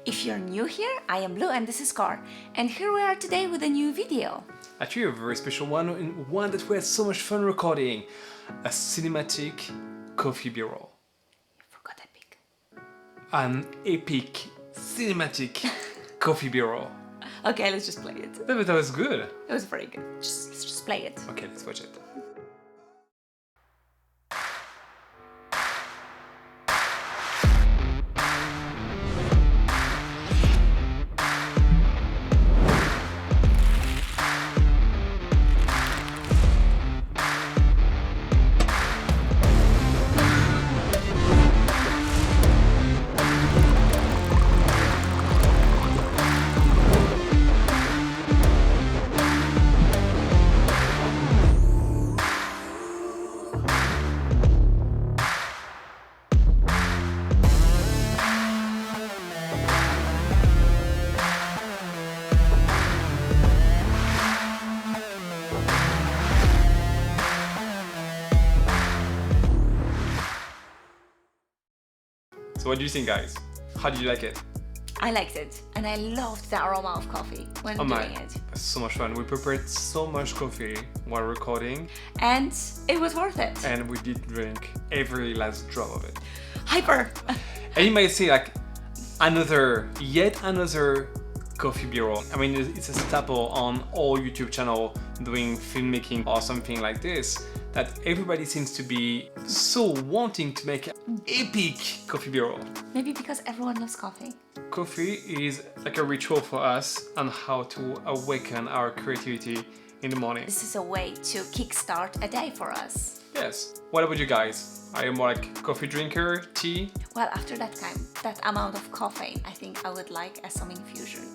If you're new here, I am Blue and this is Car, and here we are today with a new video. Actually a very special one, and one that we had so much fun recording. A cinematic coffee B-roll. You forgot epic. An epic cinematic coffee B-roll. Okay, let's just play it. That was good. It was very good. Let's just play it. Okay, let's watch it. So what do you think, guys? How did you like it? I liked it, and I loved the aroma of coffee when doing it. That's so much fun. We prepared so much coffee while recording. And it was worth it. And we did drink every last drop of it. Hyper! And you might say like, yet another coffee B-roll. I mean, it's a staple on all YouTube channel doing filmmaking or something like this, that everybody seems to be so wanting to make an epic coffee B-roll. Maybe because everyone loves coffee. Coffee is like a ritual for us on how to awaken our creativity in the morning. This is a way to kickstart a day for us. Yes. What about you guys? Are you more like coffee drinker, tea? Well, after that amount of caffeine, I think I would like some infusion.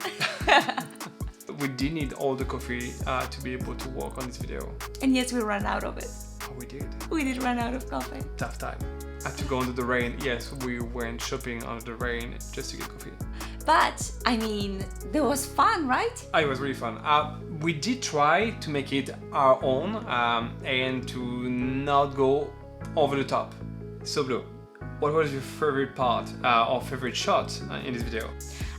We did need all the coffee to be able to work on this video. And yes, we ran out of it. Oh, we did. We did run out of coffee. Tough time. Had to go under the rain. Yes, we went shopping under the rain just to get coffee. But, I mean, there was fun, right? It was really fun. We did try to make it our own and to not go over the top. So Blue, what was your favorite part or favorite shot in this video?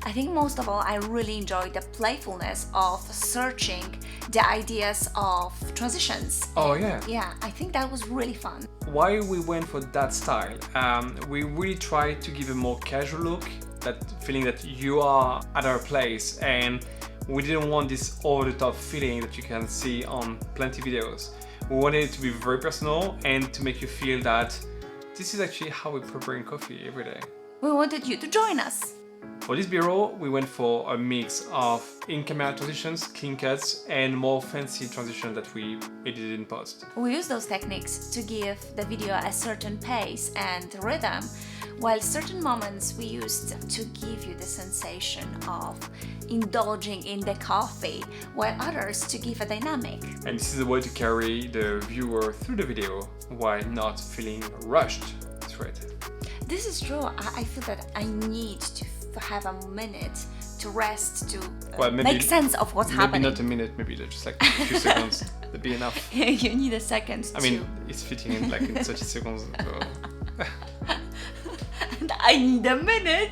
I think most of all, I really enjoyed the playfulness of searching the ideas of transitions. Oh yeah. Yeah, I think that was really fun. Why we went for that style? We really tried to give a more casual look, that feeling that you are at our place, and we didn't want this over-the-top feeling that you can see on plenty of videos. We wanted it to be very personal and to make you feel that this is actually how we prepare coffee every day. We wanted you to join us. For this B-roll, we went for a mix of in-camera transitions, clean cuts, and more fancy transitions that we edited in post. We used those techniques to give the video a certain pace and rhythm, while certain moments we used to give you the sensation of indulging in the coffee, while others to give a dynamic. And this is a way to carry the viewer through the video while not feeling rushed through it. This is true. I feel that I need to have a minute to rest, to make sense of what's happening. Maybe not a minute, maybe just like a few seconds. That'd be enough. You need a second. I mean, it's fitting in like in 30 seconds. So. And I need a minute.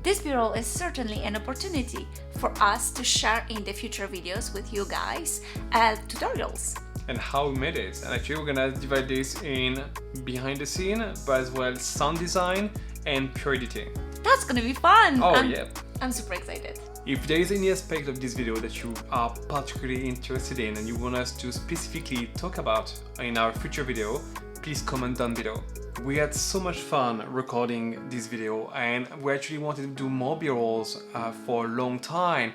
This B-roll is certainly an opportunity for us to share in the future videos with you guys tutorials. And how we made it. And actually we're gonna divide this in behind the scene, but as well sound design and pure editing. That's gonna be fun! Oh, yeah. I'm super excited. If there is any aspect of this video that you are particularly interested in and you want us to specifically talk about in our future video, please comment down below. We had so much fun recording this video and we actually wanted to do more B-rolls for a long time.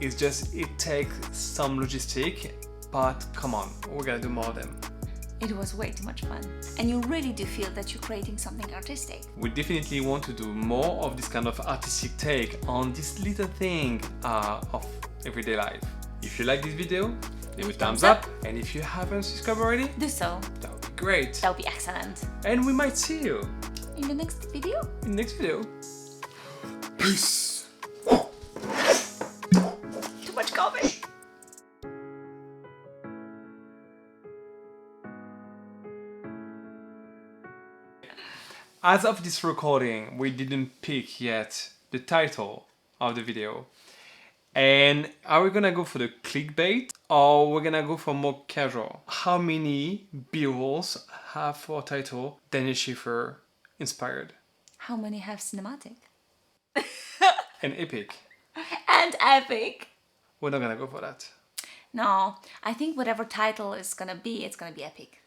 It's just, it takes some logistic, but come on, we're gonna do more of them. It was way too much fun. And you really do feel that you're creating something artistic. We definitely want to do more of this kind of artistic take on this little thing of everyday life. If you like this video, leave a thumbs up. And if you haven't subscribed already, do so. That would be great. That would be excellent. And we might see you in the next video. Peace. Too much coffee. As of this recording, we didn't pick yet the title of the video. And are we gonna go for the clickbait or we're gonna go for more casual? How many B-rolls have for title Daniel Schiffer inspired? How many have cinematic? And epic? And epic. We're not gonna go for that. No, I think whatever title is gonna be, it's gonna be epic.